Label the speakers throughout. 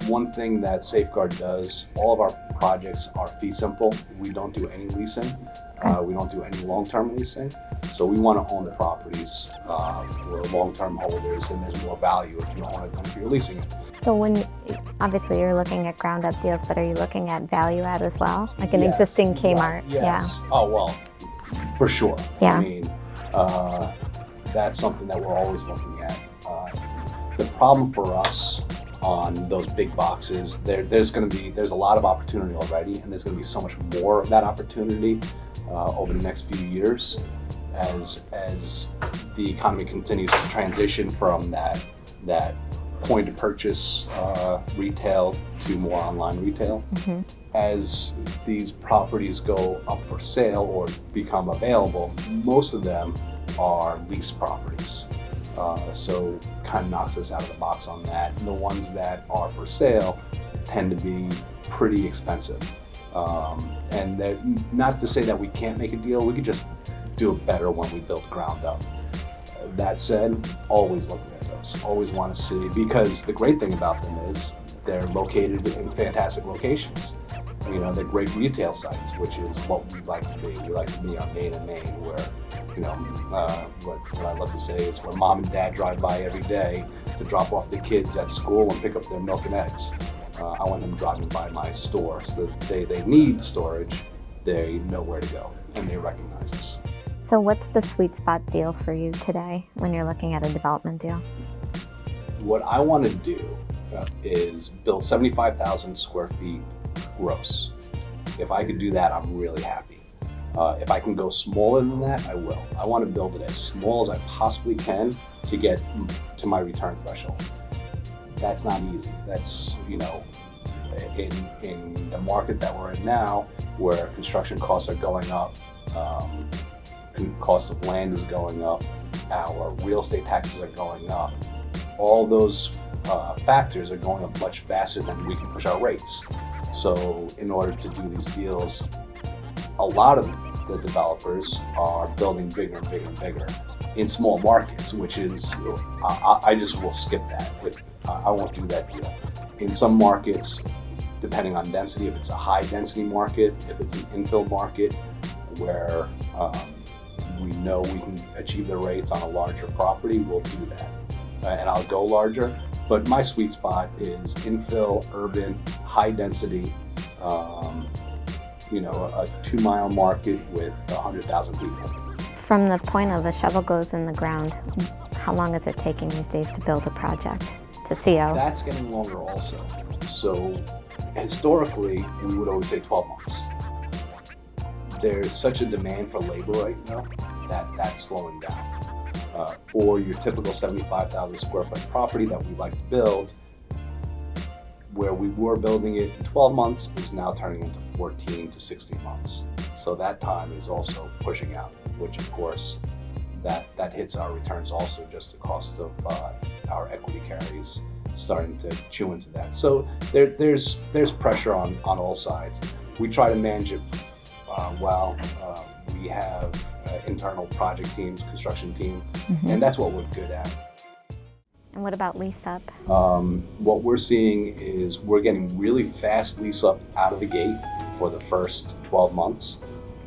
Speaker 1: one thing that Safeguard does, all of our projects are fee simple. We don't do any leasing. We don't do any long-term leasing. So we want to own the properties. We're long-term holders, and there's more value if you own it than if you're leasing it.
Speaker 2: So obviously you're looking at ground up deals, but are you looking at value add as well? Like an existing Kmart?
Speaker 1: Yes.
Speaker 2: Yeah.
Speaker 1: Oh, well, for sure.
Speaker 2: Yeah.
Speaker 1: I mean, that's something that we're always looking at. The problem for us on those big boxes, there's a lot of opportunity already, and there's going to be so much more of that opportunity over the next few years as the economy continues to transition from that point of purchase retail to more online retail. Mm-hmm. As these properties go up for sale or become available, most of them are leased properties. So kind of knocks us out of the box on that. And the ones that are for sale tend to be pretty expensive. And that, not to say that we can't make a deal, we could just do it better when we build ground up. That said, always looking at those, always want to see, because the great thing about them is they're located in fantastic locations. You know, they're great retail sites, which is what we like to be. We like to be on Main and Main, where, you know, what I love to say is where mom and dad drive by every day to drop off the kids at school and pick up their milk and eggs. I want them driving by my store, so that they need storage, they know where to go, and they recognize us.
Speaker 2: So what's the sweet spot deal for you today when you're looking at a development deal?
Speaker 1: What I want to do is build 75,000 square feet gross. If I could do that, I'm really happy. If I can go smaller than that, I will. I want to build it as small as I possibly can to get to my return threshold. That's not easy. That's, you know, in the market that we're in now, where construction costs are going up, cost of land is going up, our real estate taxes are going up. All those factors are going up much faster than we can push our rates. So in order to do these deals, a lot of the developers are building bigger and bigger and bigger in small markets, which is, I just will skip that. I won't do that deal. In some markets, depending on density, if it's a high density market, if it's an infill market where we know we can achieve the rates on a larger property, we'll do that. And I'll go larger. But my sweet spot is infill, urban, high density, you know, a 2-mile market with 100,000 people.
Speaker 2: From the point of a shovel goes in the ground, how long is it taking these days to build a project to CO?
Speaker 1: That's getting longer also. So historically, we would always say 12 months. There's such a demand for labor right now that that's slowing down. For your typical 75,000 square foot property that we like to build, where we were building it in 12 months is now turning into 14 to 16 months. So that time is also pushing out, which of course that hits our returns also, just the cost of our equity carries starting to chew into that. So there's pressure on all sides. We try to manage it well. We have internal project teams, construction team, and that's what we're good at.
Speaker 2: And what about lease up?
Speaker 1: What we're seeing is we're getting really fast lease up out of the gate for the first 12 months.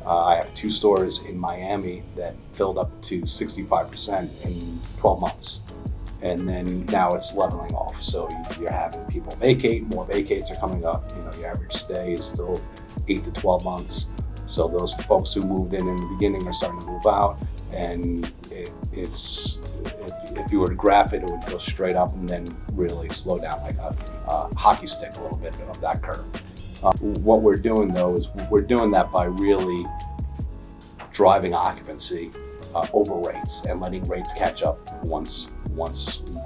Speaker 1: I have 2 stores in Miami that filled up to 65% in 12 months. And then now it's leveling off. So you're having people vacate, more vacates are coming up. You know, your average stay is still 8 to 12 months. So those folks who moved in the beginning are starting to move out, and it's if you were to graph it, it would go straight up and then really slow down like a hockey stick, a little bit of that curve. What we're doing though is we're doing that by really driving occupancy over rates and letting rates catch up once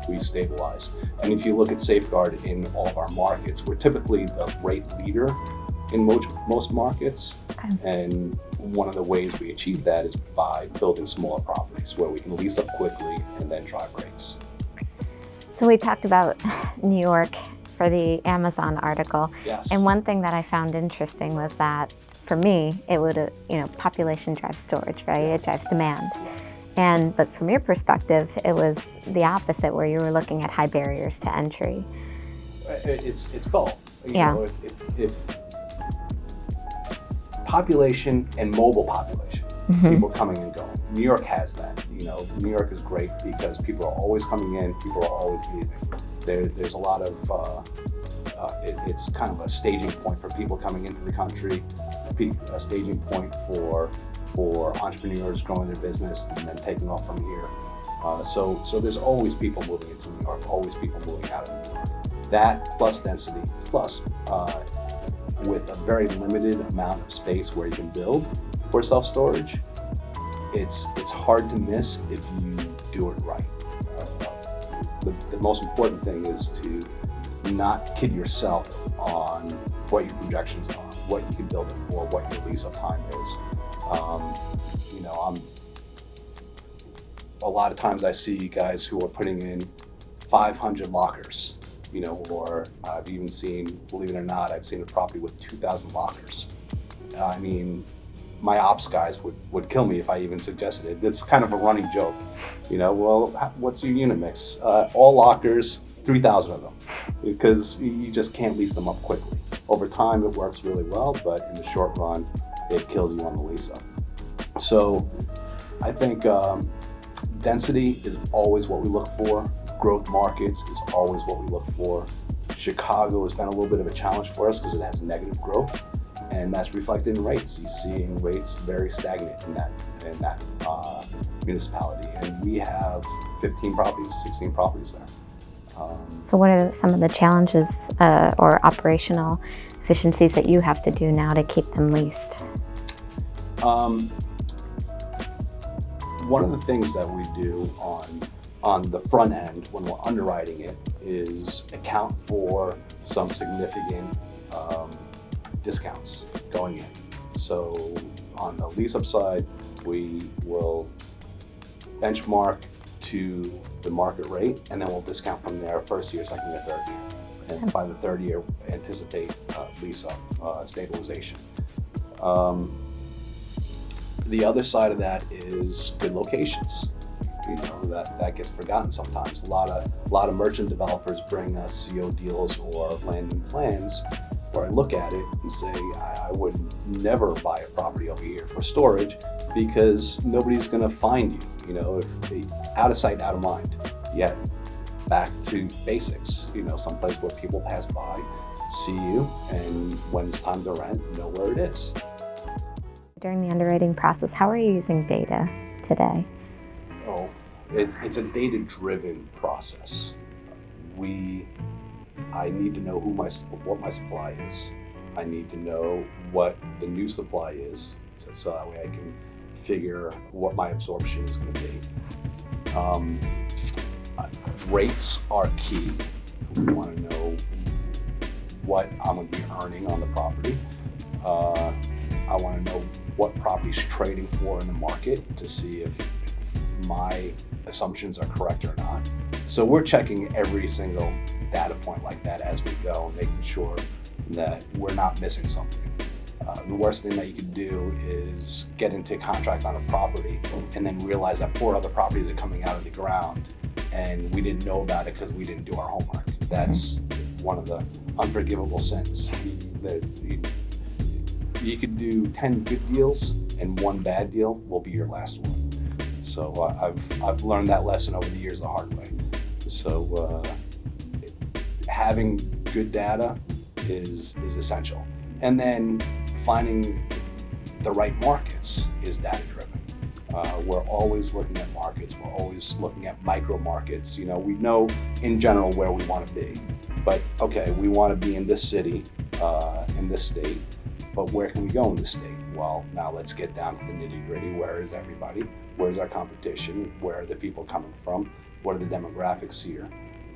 Speaker 1: we stabilize. And if you look at Safeguard in all of our markets, we're typically the rate leader in most markets. Okay. And one of the ways we achieve that is by building smaller properties where we can lease up quickly and then drive rates.
Speaker 2: So we talked about New York for the Amazon article.
Speaker 1: Yes.
Speaker 2: And one thing that I found interesting was that for me, it would, population drives storage, right? It drives demand. But from your perspective, it was the opposite, where you were looking at high barriers to entry.
Speaker 1: It's both. You
Speaker 2: Yeah.
Speaker 1: know, if population and mobile population, people coming and going. New York has that. You know, New York is great because people are always coming in, people are always leaving. There's a lot of, it's kind of a staging point for people coming into the country, a staging point for entrepreneurs growing their business and then taking off from here. So there's always people moving into New York, always people moving out of New York. That plus density, plus with a very limited amount of space where you can build for self-storage, it's hard to miss if you do it right. The most important thing is to not kid yourself on what your projections are, what you can build it for, what your lease-up time is. You know, a lot of times I see guys who are putting in 500 lockers, you know, or I've even seen, believe it or not, I've seen a property with 2,000 lockers. I mean, my ops guys would kill me if I even suggested it. It's kind of a running joke, you know, well, what's your unit mix? All lockers, 3,000 of them, because you just can't lease them up quickly. Over time, it works really well, but in the short run, it kills you on the lease up. So I think density is always what we look for. Growth markets is always what we look for. Chicago has been a little bit of a challenge for us because it has negative growth, and that's reflected in rates. You're seeing rates very stagnant in that municipality, and we have 15 properties, 16 properties there.
Speaker 2: So what are some of the challenges or operational efficiencies that you have to do now to keep them leased?
Speaker 1: One of the things that we do on the front end when we're underwriting it is account for some significant discounts going in. So on the lease-up side, we will benchmark to the market rate, and then we'll discount from there first year, second year, third year. And by the third year, anticipate lease-up stabilization. The other side of that is good locations. You know, that gets forgotten sometimes. A lot of merchant developers bring us CO deals or landing plans where I look at it and say, I would never buy a property over here for storage because nobody's gonna find you. You know, if out of sight, out of mind. Yet back to basics, you know, someplace where people pass by, see you, and when it's time to rent, know where it is.
Speaker 2: During the underwriting process, how are you using data today?
Speaker 1: Oh, it's a data-driven process. I need to know what my supply is. I need to know what the new supply is, so that way I can figure what my absorption is going to be. Rates are key. We want to know what I'm going to be earning on the property. I want to know what property's trading for in the market to see if my assumptions are correct or not. So we're checking every single data point like that as we go, making sure that we're not missing something. The worst thing that you can do is get into contract on a property and then realize that 4 other properties are coming out of the ground and we didn't know about it because we didn't do our homework. That's one of the unforgivable sins. You could do 10 good deals and 1 bad deal will be your last one. So I've learned that lesson over the years the hard way. So having good data is essential. And then finding the right markets is data driven. We're always looking at markets. We're always looking at micro markets. You know, we know in general where we want to be, but okay, we want to be in this city, in this state, but where can we go in this state? Well, now let's get down to the nitty gritty. Where is everybody? Where's our competition? Where are the people coming from? What are the demographics here?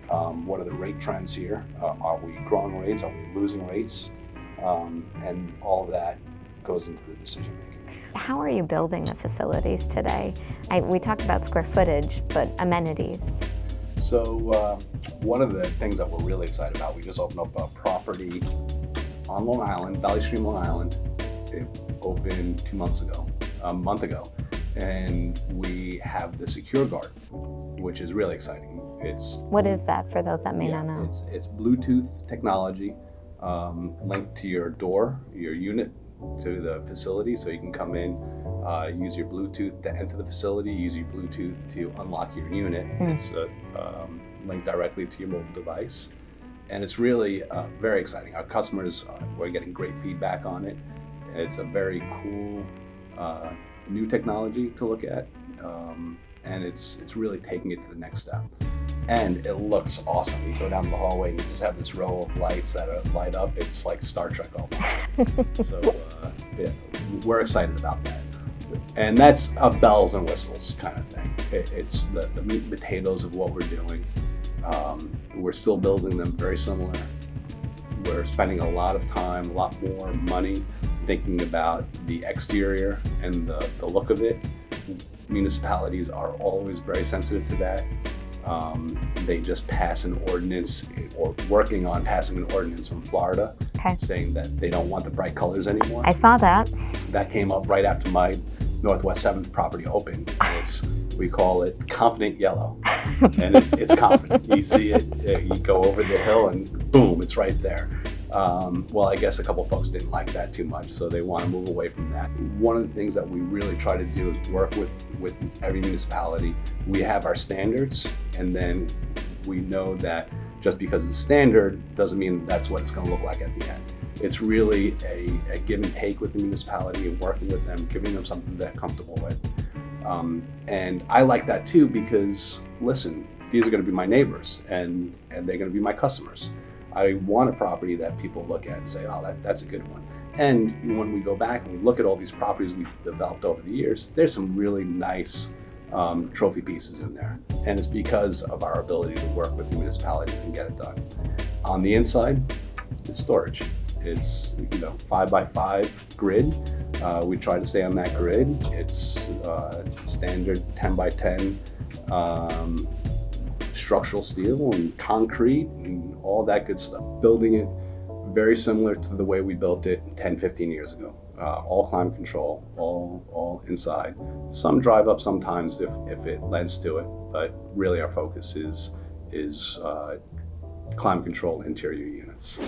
Speaker 1: What are the rate trends here? Are we growing rates? Are we losing rates? And all of that goes into the decision making.
Speaker 2: How are you building the facilities today? We talked about square footage, but amenities.
Speaker 1: So one of the things that we're really excited about, we just opened up a property on Long Island, Valley Stream, Long Island. It opened a month ago. And we have the secure guard, which is really exciting.
Speaker 2: What is that for those that may not know?
Speaker 1: It's Bluetooth technology linked to your door, your unit, to the facility, so you can come in, use your Bluetooth to enter the facility, use your Bluetooth to unlock your unit. It's linked directly to your mobile device, and it's really very exciting. Our customers, we're getting great feedback on it. It's a very cool new technology to look at, and it's really taking it to the next step. And it looks awesome. You go down the hallway and you just have this row of lights that light up. It's like Star Trek almost. So yeah, we're excited about that. And that's bells and whistles kind of thing. It's the meat and potatoes of what we're doing. We're still building them very similar. We're spending a lot of time, a lot more money thinking about the exterior and the look of it. Municipalities are always very sensitive to that. They just pass an ordinance, or working on passing an ordinance from Florida, saying that they don't want the bright colors anymore.
Speaker 2: I saw that.
Speaker 1: That came up right after my Northwest 7th property opened. We call it confident yellow, and it's confident. You see it, you go over the hill and boom, it's right there. Well, I guess a couple folks didn't like that too much, so they want to move away from that. One of the things that we really try to do is work with every municipality. We have our standards, and then we know that just because it's standard doesn't mean that's what it's going to look like at the end. It's really a give and take with the municipality and working with them, giving them something they're comfortable with. And I like that too, because listen, these are going to be my neighbors, and they're going to be my customers. I want a property that people look at and say, oh, that's a good one. And when we go back and we look at all these properties we've developed over the years, there's some really nice trophy pieces in there. And it's because of our ability to work with the municipalities and get it done. On the inside, it's storage. It's 5x5 grid. We try to stay on that grid. It's standard 10x10 structural steel and concrete and all that good stuff. Building it very similar to the way we built it 10, 15 years ago. All climate control, all inside. Some drive up sometimes if it lends to it, but really our focus is climate control interior units.